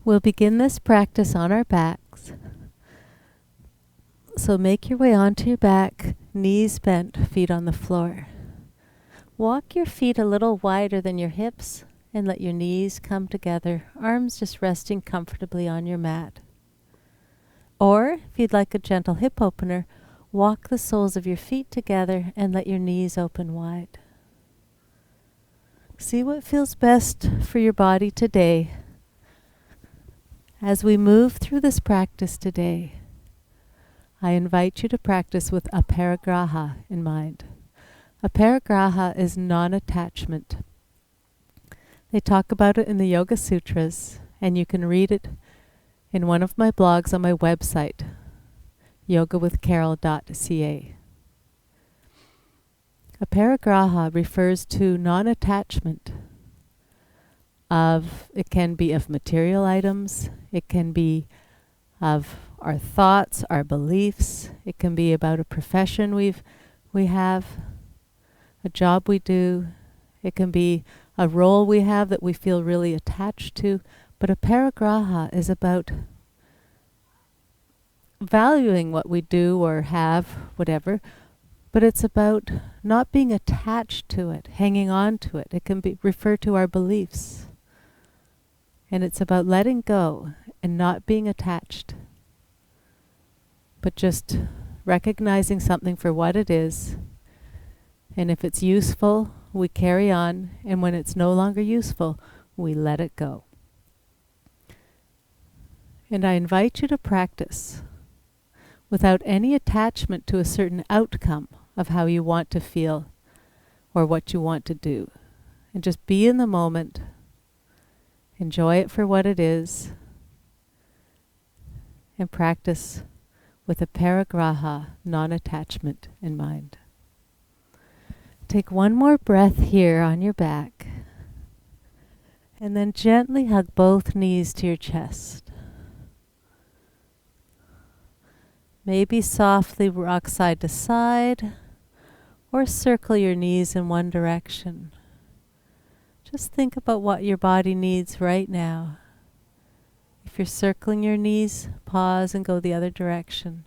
We'll begin this practice on our backs. So make your way onto your back, knees bent, feet on the floor. Walk your feet a little wider than your hips and let your knees come together, arms just resting comfortably on your mat. Or, if you'd like a gentle hip opener, walk the soles of your feet together and let your knees open wide. See what feels best for your body today. As we move through this practice today, I invite you to practice with aparigraha in mind. Aparigraha is non-attachment. They talk about it in the Yoga Sutras, and you can read it in one of my blogs on my website, yogawithcarol.ca. Aparigraha refers to non-attachment of, it can be of material items, it can be of our thoughts, our beliefs, it can be about a profession we have, a job we do, it can be a role we have that we feel really attached to, but aparigraha is about valuing what we do or have, whatever, but it's about not being attached to it, hanging on to it. It can be refer to our beliefs. And it's about letting go and not being attached, but just recognizing something for what it is. And if it's useful, we carry on, and when it's no longer useful, we let it go. And I invite you to practice without any attachment to a certain outcome of how you want to feel or what you want to do. And just be in the moment, enjoy it for what it is, and practice with aparigraha, non-attachment in mind. Take one more breath here on your back, and then gently hug both knees to your chest. Maybe softly rock side to side, or circle your knees in one direction. Just think about what your body needs right now. If you're circling your knees, pause and go the other direction.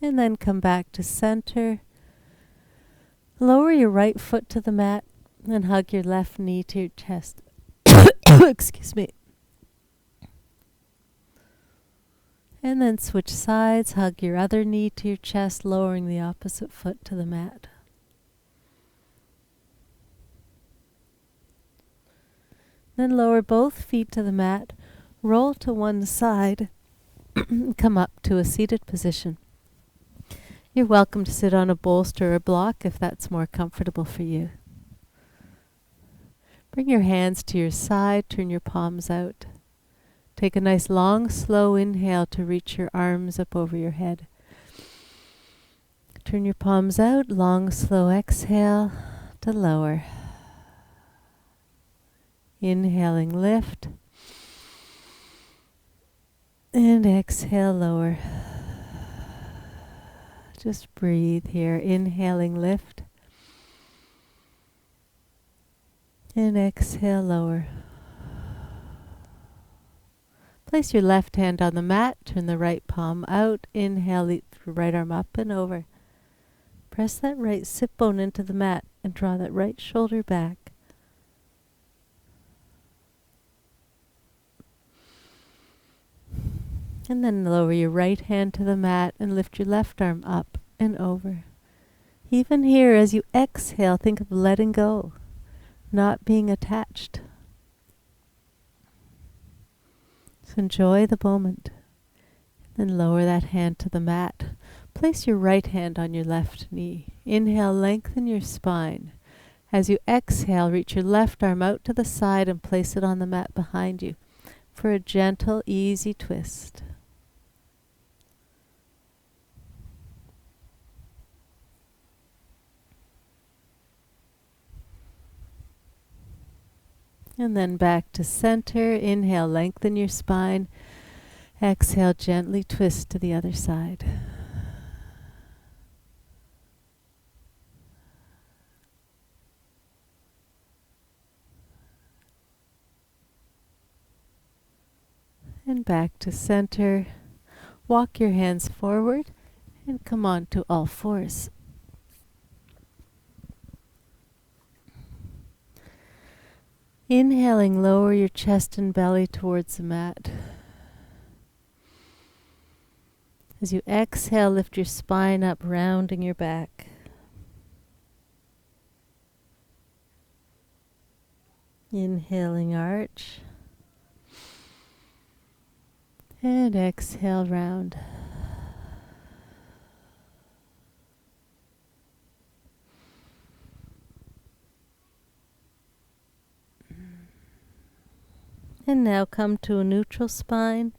And then come back to center. Lower your right foot to the mat and hug your left knee to your chest. Excuse me. And then switch sides, hug your other knee to your chest, lowering the opposite foot to the mat. Then lower both feet to the mat, roll to one side, come up to a seated position. You're welcome to sit on a bolster or block if that's more comfortable for you. Bring your hands to your side, turn your palms out. Take a nice long, slow inhale to reach your arms up over your head. Turn your palms out, long, slow exhale to lower. Inhaling, lift. And exhale, lower. Just breathe here. Inhaling, lift. And exhale, lower. Place your left hand on the mat. Turn the right palm out. Inhale, the right arm up and over. Press that right sit bone into the mat and draw that right shoulder back. And then lower your right hand to the mat and lift your left arm up and over. Even here, as you exhale, think of letting go, not being attached. So enjoy the moment. Then lower that hand to the mat. Place your right hand on your left knee. Inhale, lengthen your spine. As you exhale, reach your left arm out to the side and place it on the mat behind you for a gentle, easy twist. And then back to center. Inhale, lengthen your spine. Exhale, gently twist to the other side. And back to center. Walk your hands forward and come on to all fours. Inhaling, lower your chest and belly towards the mat. As you exhale, lift your spine up, rounding your back. Inhaling, arch. And exhale, round. And now come to a neutral spine.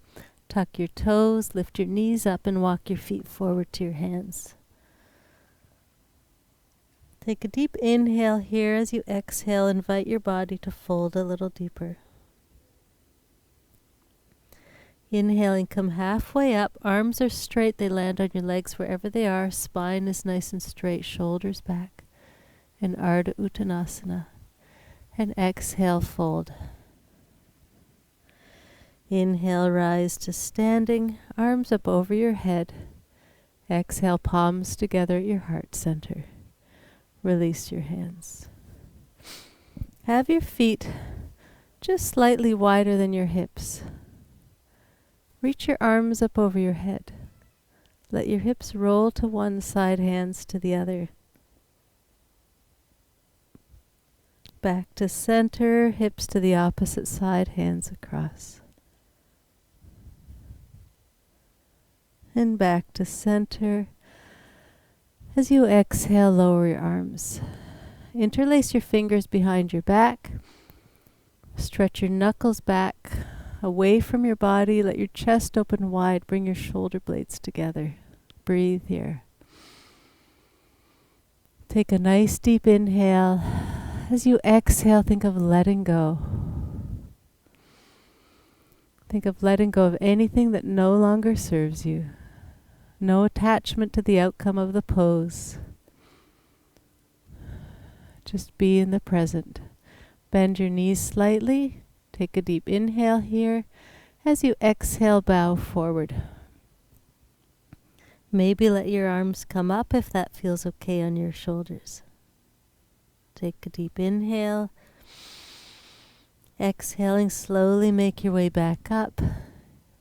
Tuck your toes, lift your knees up, and walk your feet forward to your hands. Take a deep inhale here. As you exhale, invite your body to fold a little deeper. Inhaling, come halfway up. Arms are straight. They land on your legs wherever they are. Spine is nice and straight. Shoulders back. And Ardha Uttanasana. And exhale, fold. Inhale, rise to standing. Arms up over your head. Exhale, palms together at your heart center. Release your hands. Have your feet just slightly wider than your hips. Reach your arms up over your head. Let your hips roll to one side, hands to the other. Back to center, hips to the opposite side, hands across. And back to center. As you exhale, lower your arms. Interlace your fingers behind your back. Stretch your knuckles back, away from your body. Let your chest open wide. Bring your shoulder blades together. Breathe here. Take a nice deep inhale. As you exhale, think of letting go. Think of letting go of anything that no longer serves you. No attachment to the outcome of the pose. Just be in the present. Bend your knees slightly. Take a deep inhale here. As you exhale, bow forward. Maybe let your arms come up if that feels okay on your shoulders. Take a deep inhale. Exhaling, slowly make your way back up.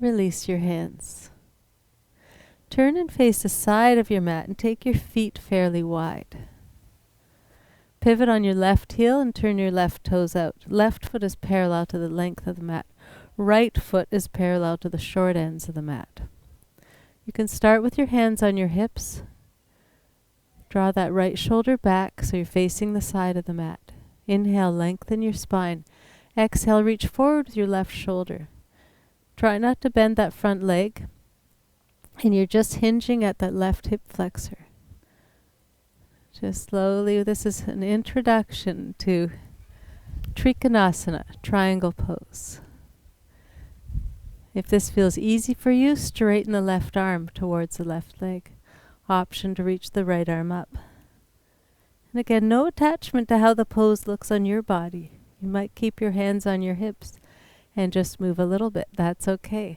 Release your hands. Turn and face the side of your mat and take your feet fairly wide. Pivot on your left heel and turn your left toes out. Left foot is parallel to the length of the mat. Right foot is parallel to the short ends of the mat. You can start with your hands on your hips. Draw that right shoulder back so you're facing the side of the mat. Inhale, lengthen your spine. Exhale, reach forward with your left shoulder. Try not to bend that front leg. And you're just hinging at that left hip flexor. Just slowly, this is an introduction to Trikonasana, triangle pose. If this feels easy for you, straighten the left arm towards the left leg. Option to reach the right arm up. And again, no attachment to how the pose looks on your body. You might keep your hands on your hips and just move a little bit. That's okay.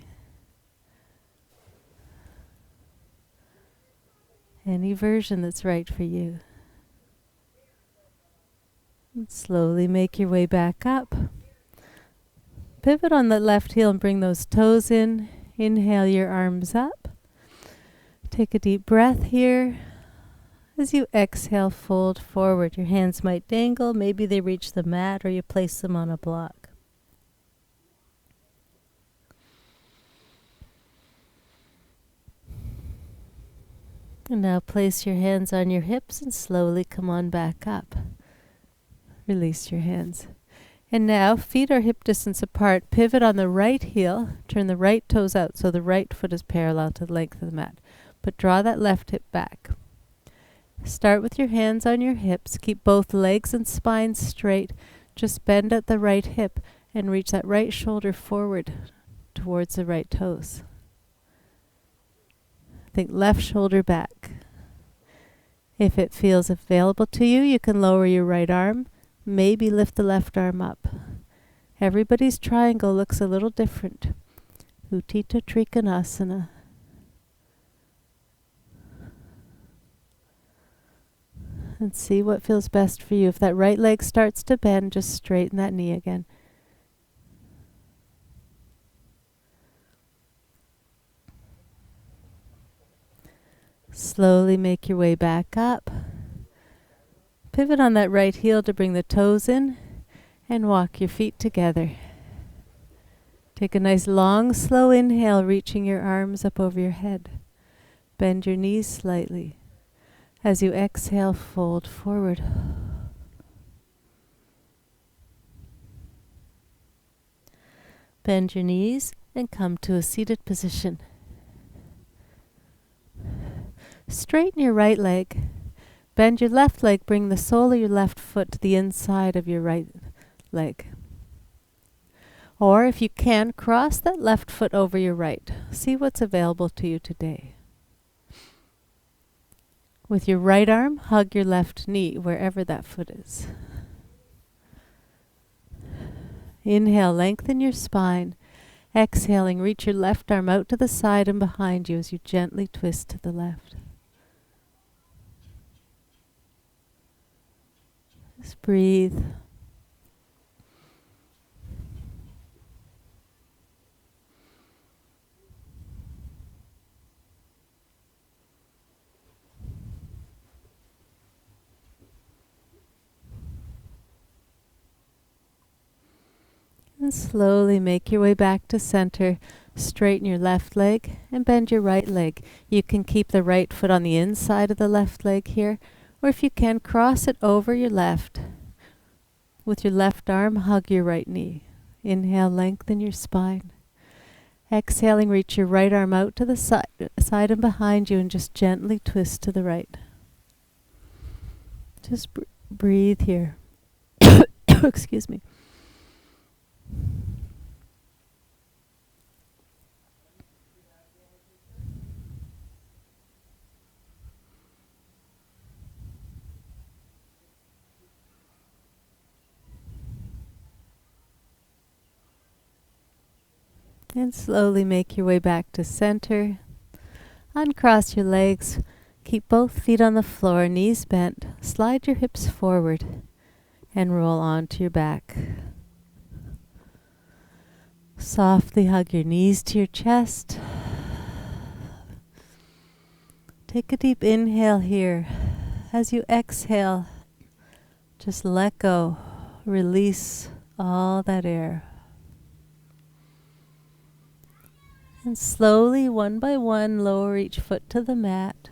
Any version that's right for you. And slowly make your way back up. Pivot on the left heel and bring those toes in. Inhale your arms up. Take a deep breath here. As you exhale, fold forward. Your hands might dangle. Maybe they reach the mat or you place them on a block. And now place your hands on your hips and slowly come on back up. Release your hands. And now, feet are hip distance apart. Pivot on the right heel. Turn the right toes out so the right foot is parallel to the length of the mat. But draw that left hip back. Start with your hands on your hips. Keep both legs and spine straight. Just bend at the right hip and reach that right shoulder forward towards the right toes. Think left shoulder back. If it feels available to you, you can lower your right arm. Maybe lift the left arm up. Everybody's triangle looks a little different. Utthita Trikonasana. And see what feels best for you. If that right leg starts to bend, just straighten that knee again. Slowly make your way back up. Pivot on that right heel to bring the toes in and walk your feet together. Take a nice long, slow inhale, reaching your arms up over your head. Bend your knees slightly. As you exhale, fold forward. Bend your knees and come to a seated position. Straighten your right leg. Bend your left leg, bring the sole of your left foot to the inside of your right leg. Or if you can, cross that left foot over your right. See what's available to you today. With your right arm, hug your left knee, wherever that foot is. Inhale, lengthen your spine. Exhaling, reach your left arm out to the side and behind you as you gently twist to the left. Just breathe. And slowly make your way back to center. Straighten your left leg and bend your right leg. You can keep the right foot on the inside of the left leg here, or if you can, cross it over your left. With your left arm, hug your right knee. Inhale, lengthen your spine. Exhaling, reach your right arm out to the side and behind you and just gently twist to the right. Just breathe here. Excuse me. And slowly make your way back to center. Uncross your legs. Keep both feet on the floor, knees bent. Slide your hips forward and roll onto your back. Softly hug your knees to your chest. Take a deep inhale here. As you exhale, just let go. Release all that air. And slowly, one by one, lower each foot to the mat.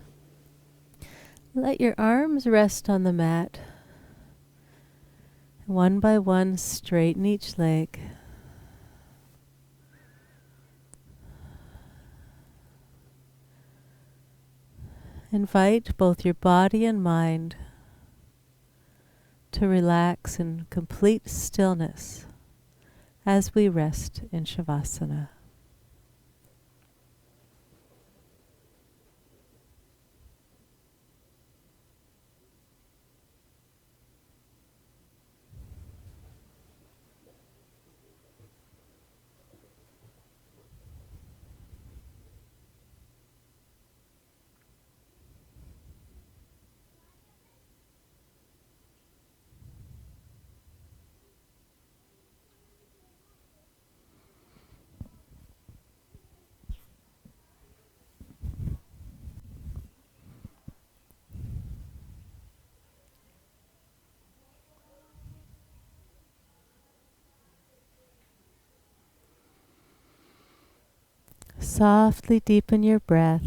Let your arms rest on the mat. One by one, straighten each leg. Invite both your body and mind to relax in complete stillness as we rest in Shavasana. Softly deepen your breath.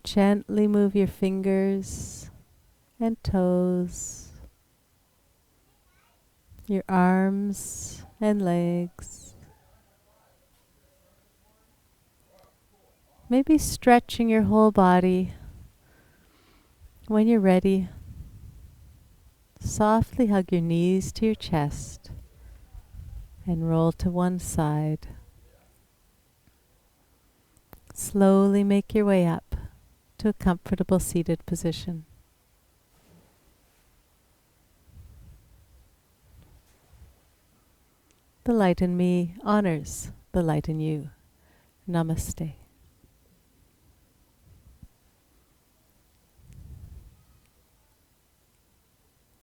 Gently move your fingers and toes, your arms and legs. Maybe stretching your whole body. When you're ready, softly hug your knees to your chest and roll to one side. Slowly make your way up to a comfortable seated position. The light in me honors the light in you. Namaste.